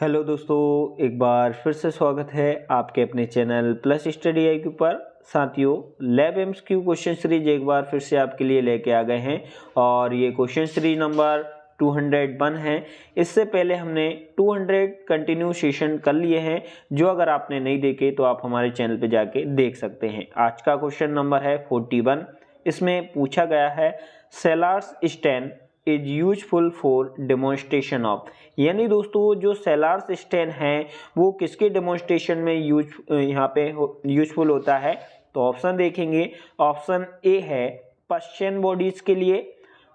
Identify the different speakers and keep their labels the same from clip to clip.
Speaker 1: Hello दोस्तों, एक बार फिर से स्वागत है आपके अपने चैनल प्लस स्टडी IQ पर। साथियों, लैब MCQ क्वेश्चन सीरीज एक बार फिर से आपके लिए लेके आ गए हैं और ये क्वेश्चन सीरीज नंबर 201 है। इससे पहले हमने 200 कंटिन्यू सेशन कर लिए हैं, जो अगर आपने नहीं देखे तो आप हमारे चैनल पे जाके देख सकते हैं। आज का क्वेश्चन नंबर है 41। इसमें पूछा गया है Sellers stain is useful for demonstration of, यानी दोस्तों जो सेलार्स स्टेन है वो किसके डेमोन्स्ट्रेशन में यहाँ पे यूजफुल होता है। तो ऑप्शन देखेंगे, ऑप्शन ए है पर्शियन बॉडीज के लिए,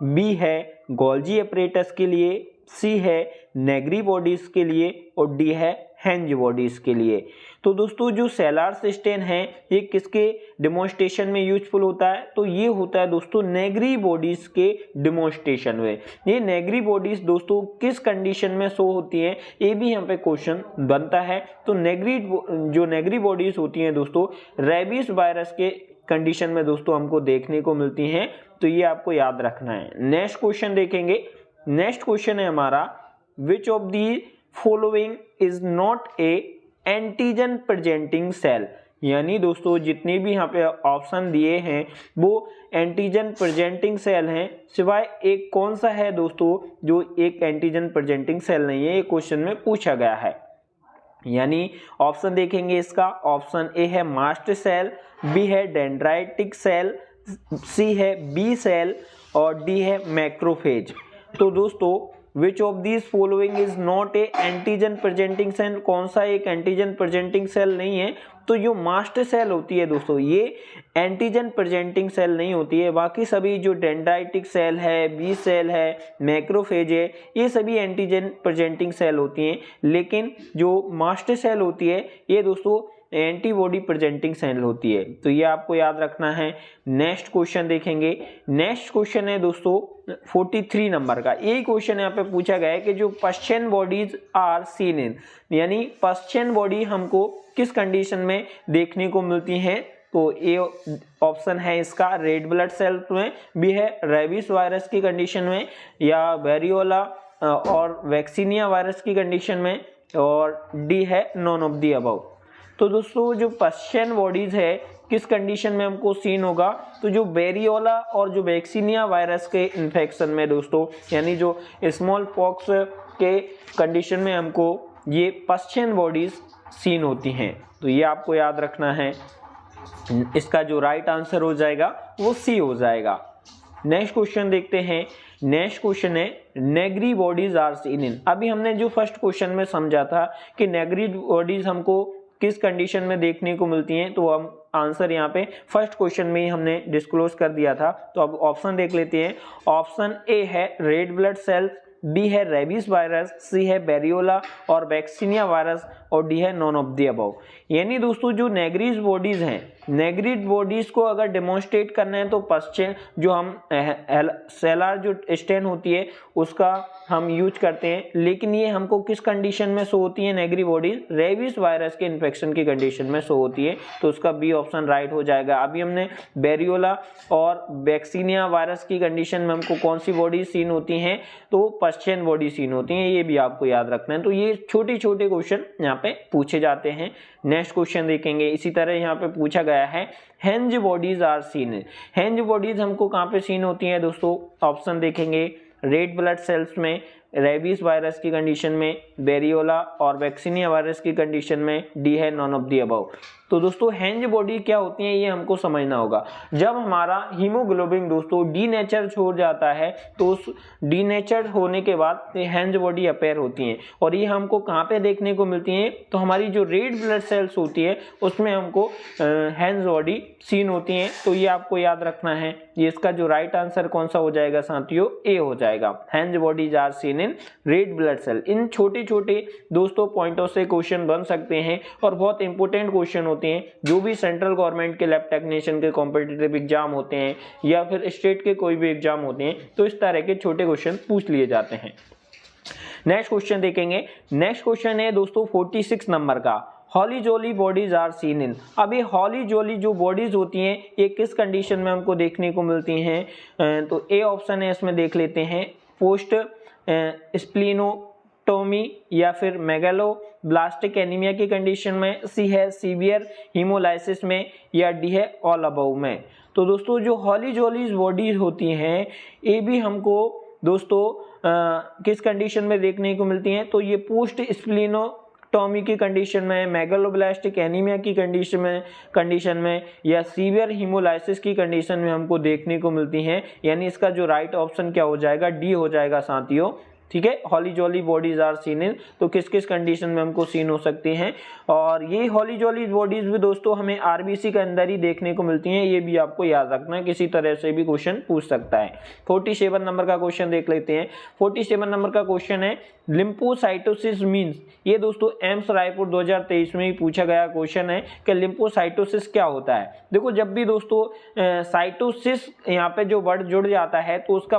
Speaker 1: बी है गोल्जी अपरेटस के लिए, सी है नेग्री बॉडीज के लिए और डी है हेंज बॉडीज के लिए। तो दोस्तों जो सेलार्स स्टेन है ये किसके डेमोन्स्ट्रेशन में यूजफुल होता है, तो ये होता है दोस्तों नेग्री बॉडीज के डेमोन्स्ट्रेशन में। ये नेग्री बॉडीज दोस्तों किस कंडीशन में शो होती हैं, ये भी यहाँ पे क्वेश्चन बनता है। तो नेग्री बॉडीज होती हैं दोस्तों रेबीज वायरस के कंडीशन में दोस्तों हमको देखने को मिलती हैं, तो ये आपको याद रखना है। नेक्स्ट क्वेश्चन देखेंगे। नेक्स्ट क्वेश्चन है हमारा, which of the following is not a antigen presenting cell, यानी दोस्तों जितने भी यहाँ पे ऑप्शन दिए हैं वो एंटीजन प्रेजेंटिंग सेल हैं, सिवाय एक कौन सा है दोस्तों जो एक एंटीजन प्रेजेंटिंग सेल नहीं है, ये क्वेश्चन में पूछा गया है। यानी ऑप्शन देखेंगे इसका, ऑप्शन ए है मास्ट सेल, बी है डेंड्राइटिक सेल, सी है बी सेल और डी है मैक्रोफेज। तो दोस्तों which of these following is not a antigen presenting cell, कौन सा एक एंटीजन प्रेजेंटिंग सेल नहीं है, तो जो मास्ट सेल होती है दोस्तों ये एंटीजन प्रेजेंटिंग सेल नहीं होती है। बाकी सभी जो डेंड्राइटिक सेल है, बी सेल है, मैक्रोफेज है, ये सभी एंटीजन प्रेजेंटिंग सेल होती हैं, लेकिन जो मास्ट सेल होती है ये दोस्तों एंटीबॉडी प्रेजेंटिंग सेल होती है। तो ये आपको याद रखना है। नेक्स्ट क्वेश्चन देखेंगे। नेक्स्ट क्वेश्चन है दोस्तों 43 नंबर का। ये क्वेश्चन यहाँ पे पूछा गया है कि जो Paschen bodies are seen in, यानी पर्शियन बॉडी हमको किस कंडीशन में देखने को मिलती हैं। तो ए ऑप्शन है इसका रेड ब्लड सेल में, बी है रेबीज वायरस की कंडीशन में, या वेरियोला और वैक्सीनिया वायरस की कंडीशन में, और डी है नॉन ऑफ दी अबव। तो दोस्तों जो पर्शियन बॉडीज है किस कंडीशन में हमको सीन होगा, तो जो वेरियोला और जो वैक्सीनिया वायरस के इन्फेक्शन में दोस्तों, यानी जो स्मॉल पॉक्स के कंडीशन में हमको ये पर्शियन बॉडीज सीन होती हैं। तो ये आपको याद रखना है। इसका जो राइट आंसर हो जाएगा वो सी हो जाएगा। नेक्स्ट क्वेश्चन देखते हैं। नेक्स्ट क्वेश्चन है Negri bodies are seen in. अभी हमने जो फर्स्ट क्वेश्चन में समझा था कि नेग्री बॉडीज हमको किस कंडीशन में देखने को मिलती हैं, तो हम आंसर यहाँ पे फर्स्ट क्वेश्चन में ही हमने डिस्क्लोज कर दिया था। तो अब ऑप्शन देख लेते हैं। ऑप्शन ए है रेड ब्लड सेल्स, बी है रेबीज वायरस, सी है वेरियोला और वैक्सीनिया वायरस और डी है नॉन ऑफ द अबव। यानी दोस्तों जो नेग्रीज बॉडीज हैं, नेग्रीज बॉडीज को अगर डेमोन्स्ट्रेट करना है तो पर्शियन जो हम सेलार जो स्टेन होती है उसका हम यूज करते हैं, लेकिन ये हमको किस कंडीशन में शो होती है नेग्री बॉडीज, रेबीज वायरस के इन्फेक्शन की कंडीशन में शो होती है। तो उसका बी ऑप्शन राइट हो जाएगा। अभी हमने वेरियोला और वैक्सीनिया वायरस की कंडीशन में हमको कौन सी बॉडी सीन होती हैं, तो पर्शियन बॉडी सीन होती हैं, ये भी आपको याद रखना है। तो ये छोटे छोटे क्वेश्चन यहाँ पे पूछे जाते हैं। नेक्स्ट क्वेश्चन देखेंगे। इसी तरह यहाँ पे पूछा गया है Heinz bodies are seen. Heinz bodies हमको कहाँ पे सीन होती हैं दोस्तों, ऑप्शन देखेंगे रेड ब्लड सेल्स में, रेबीज वायरस की कंडीशन में, वेरियोला और वैक्सीनिया वायरस की कंडीशन में, डी है नॉन ऑफ द अबव। तो दोस्तों हेंज बॉडी क्या होती है ये हमको समझना होगा। जब हमारा हीमोग्लोबिन दोस्तों डीनेचर हो जाता है तो उस डीनेचर होने के बाद हेंज बॉडी अपेयर होती हैं, और ये हमको कहाँ पे देखने को मिलती हैं, तो हमारी जो रेड ब्लड सेल्स होती है उसमें हमको हेंज बॉडी सीन होती हैं। तो ये आपको याद रखना है। ये इसका जो राइट आंसर कौन सा हो जाएगा साथियों, ए हो जाएगा। Heinz bodies are seen in red blood cell. इन छोटे छोटे दोस्तों पॉइंटों से क्वेश्चन बन सकते हैं और बहुत इंपॉर्टेंट क्वेश्चन होते हैं। जो भी सेंट्रल गवर्नमेंट के लैब टेक्नीशियन के कॉम्पिटिटिव एग्जाम होते हैं या फिर स्टेट के कोई भी एग्जाम होते हैं, तो इस तरह के छोटे क्वेश्चन पूछ लिए जाते हैं। नेक्स्ट क्वेश्चन देखेंगे। नेक्स्ट क्वेश्चन है दोस्तों 46 नंबर का। हॉली जोली बॉडीज आर सीन इन। अब ये हॉली जोली जो बॉडीज होती हैं ये किस कंडीशन में हमको देखने को मिलती हैं, तो ए ऑप्शन है इसमें देख लेते हैं पोस्ट स्प्लीनो टॉमी या फिर मेगालोब्लास्टिक एनीमिया की कंडीशन में, सी है सीवियर हीमोलाइसिस में, या डी है ऑल अबव में। तो दोस्तों जो हॉलीजॉलीज बॉडीज होती हैं ये भी हमको दोस्तों किस कंडीशन में देखने को मिलती हैं, तो ये पोस्ट स्प्लीनोटॉमी की कंडीशन में, मेगालोब्लास्टिक एनीमिया की कंडीशन में या सीवियर हीमोलाइसिस की कंडीशन में हमको देखने को मिलती हैं। यानी इसका जो राइट ऑप्शन क्या हो जाएगा, डी हो जाएगा साथियों। ठीक है, हॉलीजॉली बॉडीज आर सीन इन, तो किस किस कंडीशन में हमको सीन हो सकती हैं। और ये हॉलीजॉली बॉडीज भी दोस्तों हमें आरबीसी के अंदर ही देखने को मिलती हैं, ये भी आपको याद रखना है, किसी तरह से भी क्वेश्चन पूछ सकता है। 47 नंबर का क्वेश्चन देख लेते हैं। 47 नंबर का क्वेश्चन है लिम्फोसाइटोसिस मीन्स। ये दोस्तों एम्स रायपुर 2023 में ही पूछा गया क्वेश्चन है कि लिम्फोसाइटोसिस क्या होता है। देखो जब भी दोस्तों साइटोसिस यहाँ पे जो वर्ड जुड़ जाता है तो उसका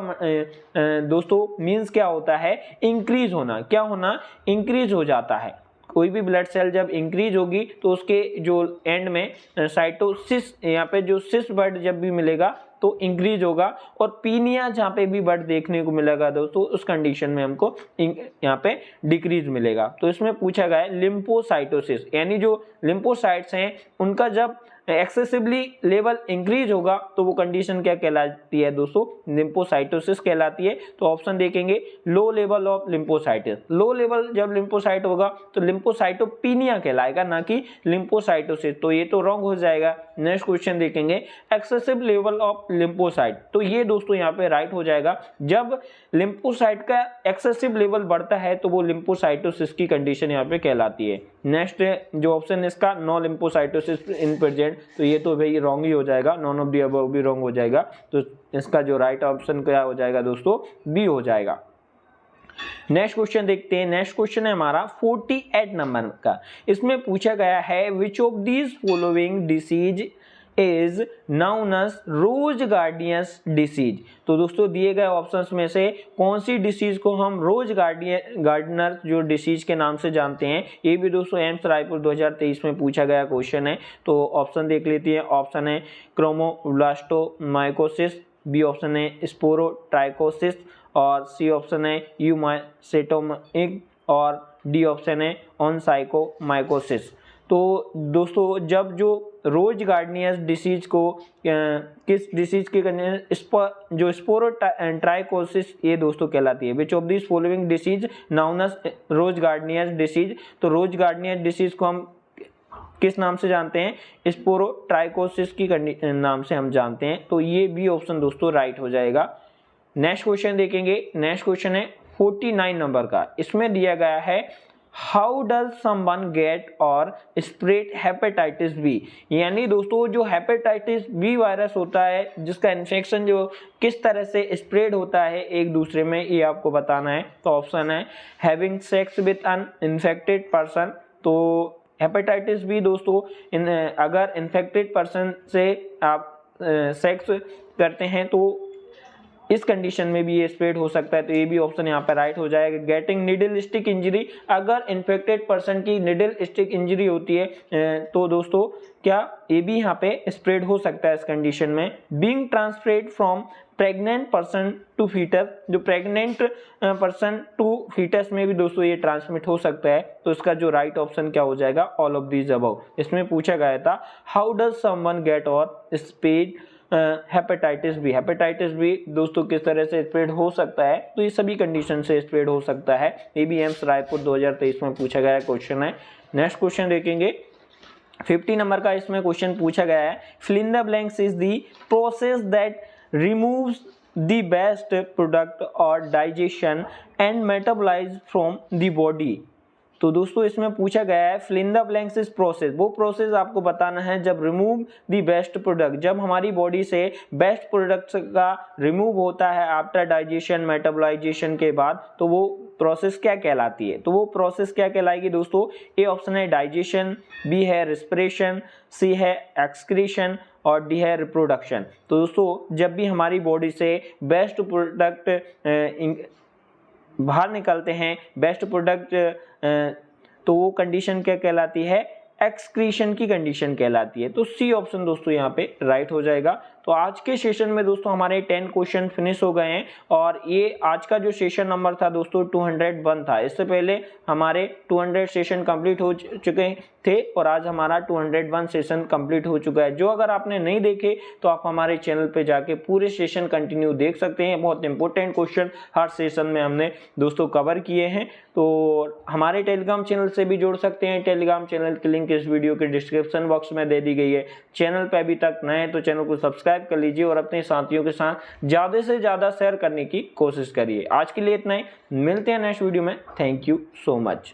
Speaker 1: दोस्तों मीन्स क्या होता है, इंक्रीज होना। क्या होना, इंक्रीज हो जाता है। कोई भी ब्लड सेल जब इंक्रीज होगी तो उसके जो एंड में साइटोसिस, यहाँ पे जो सिस वर्ड जब भी मिलेगा तो इंक्रीज होगा, और पीनिया जहाँ पे भी वर्ड देखने को मिलेगा दोस्तों उस कंडीशन में हमको यहाँ पे डिक्रीज मिलेगा। तो इसमें पूछा गया है लिम्फोसाइटोसिस, यानी जो लिम्फोसाइट्स हैं उनका जब एक्सेसिवली लेवल इंक्रीज होगा तो वो कंडीशन क्या कहलाती है दोस्तों, लिम्फोसाइटोसिस कहलाती है। तो ऑप्शन देखेंगे low level of lymphocytes. Low level जब लिम्फोसाइट होगा तो लिम्फोसाइटोपिनिया कहलाएगा, ना कि लिम्फोसाइटोसिस, तो ये तो रॉन्ग हो जाएगा। नेक्स्ट क्वेश्चन देखेंगे एक्सेसिव लेवल ऑफ लिम्फोसाइट, तो ये दोस्तों यहाँ पे राइट हो जाएगा। जब लिम्फोसाइट का एक्सेसिव लेवल बढ़ता है तो वो लिम्फोसाइटोसिस की कंडीशन यहाँ पे कहलाती है। नेक्स्ट जो ऑप्शन है इसका नो लिम्फोसाइटोसिस इन प्रेजेंट, तो ये तो भाई रॉन्ग ही हो जाएगा, नॉन ऑफ दी अबव भी रॉन्ग हो जाएगा। तो इसका जो राइट ऑप्शन क्या हो जाएगा दोस्तों, बी हो जाएगा। नेक्स्ट क्वेश्चन देखते हैं। नेक्स्ट क्वेश्चन है हमारा 48 नंबर का। इसमें पूछा गया है which of these following disease is known as rose gardener's disease. तो दोस्तों दिए गए ऑप्शंस में से कौन सी डिसीज को हम रोज गार्डनर जो डिसीज के नाम से जानते हैं। ये भी दोस्तों एम्स रायपुर 2023 में पूछा गया क्वेश्चन है। तो ऑप्शन देख लेती है। ऑप्शन है क्रोमोब्लास्टोमाइकोसिस, बी ऑप्शन है स्पोरोट्राइकोसिस, और सी ऑप्शन है यूमाइसेटोमिक, और डी ऑप्शन है ऑनसाइकोमाइकोसिस। तो दोस्तों जब जो रोज गार्डनियस डिसीज को किस डिसीज के जो स्पोरोट्राइकोसिस ये दोस्तों कहलाती है। Which of this following disease known as rose gardener's disease. तो रोज गार्डनियस डिसीज को हम किस नाम से जानते हैं, स्पोरोट्राइकोसिस की नाम से हम जानते हैं। तो ये बी ऑप्शन दोस्तों राइट हो जाएगा। नेक्स्ट क्वेश्चन देखेंगे। नेक्स्ट क्वेश्चन है 49 नंबर का। इसमें दिया गया है how does someone get or spread hepatitis B. यानी दोस्तों जो हेपेटाइटिस बी वायरस होता है जिसका इन्फेक्शन जो किस तरह से स्प्रेड होता है एक दूसरे में, ये आपको बताना है। तो ऑप्शन है having sex with an infected person. तो हेपेटाइटिस बी दोस्तों अगर इन्फेक्टेड पर्सन से आप सेक्स करते हैं तो इस कंडीशन में भी ये स्प्रेड हो सकता है। तो ये भी ऑप्शन यहाँ पर राइट हो जाएगा। गेटिंग निडल स्टिक इंजरी, अगर इन्फेक्टेड पर्सन की निडल स्टिक इंजरी होती है तो दोस्तों क्या ये भी यहाँ पे स्प्रेड हो सकता है इस कंडीशन में। Being transferred from pregnant person to foetus, जो प्रेग्नेंट पर्सन टू फीटस में भी दोस्तों ये ट्रांसमिट हो सकता है। तो इसका जो राइट ऑप्शन क्या हो जाएगा, ऑल ऑफ दीज अबव। इसमें पूछा गया था how does someone get or spread hepatitis B. Hepatitis B दोस्तों किस तरह से स्प्रेड हो सकता है, तो ये सभी कंडीशन से स्प्रेड हो सकता है। ये भी एम्स रायपुर 2023 में पूछा गया क्वेश्चन है। नेक्स्ट क्वेश्चन देखेंगे 50 नंबर का। इसमें क्वेश्चन पूछा गया है fill in the blanks is the process that removes the waste product और digestion and metabolise from the body. तो दोस्तों इसमें पूछा गया है fill in the blanks is process, वो प्रोसेस आपको बताना है जब रिमूव द बेस्ट प्रोडक्ट, जब हमारी बॉडी से बेस्ट प्रोडक्ट्स का रिमूव होता है आफ्टर डाइजेशन मेटाबॉलाइजेशन के बाद, तो वो प्रोसेस क्या कहलाती है। तो वो प्रोसेस क्या कहलाएगी दोस्तों। ए ऑप्शन है डाइजेशन, बी है रेस्पिरेशन, सी है एक्सक्रीशन, और डी है रिप्रोडक्शन। तो दोस्तों जब भी हमारी बॉडी से बेस्ट प्रोडक्ट बाहर निकलते हैं, बेस्ट प्रोडक्ट, तो वो कंडीशन क्या कहलाती है, एक्सक्रीशन की कंडीशन कहलाती है। तो सी ऑप्शन दोस्तों यहाँ पे राइट हो जाएगा। तो आज के सेशन में दोस्तों हमारे 10 क्वेश्चन फिनिश हो गए हैं और ये आज का जो सेशन नंबर था दोस्तों 201 था। इससे पहले हमारे 200 सेशन कंप्लीट हो चुके थे और आज हमारा 201 सेशन कंप्लीट हो चुका है। जो अगर आपने नहीं देखे तो आप हमारे चैनल पे जाके पूरे सेशन कंटिन्यू देख सकते हैं। बहुत इंपॉर्टेंट क्वेश्चन हर सेशन में हमने दोस्तों कवर किए हैं। तो हमारे टेलीग्राम चैनल से भी जुड़ सकते हैं। टेलीग्राम चैनल की लिंक इस वीडियो के डिस्क्रिप्शन बॉक्स में दे दी गई है। चैनल पे अभी तक नए हैं तो चैनल को सब्सक्राइब कर लीजिए और अपने साथियों के साथ ज़्यादा से ज़्यादा शेयर करने की कोशिश करिए। आज के लिए इतना ही, मिलते हैं नेक्स्ट वीडियो में। Thank you so much.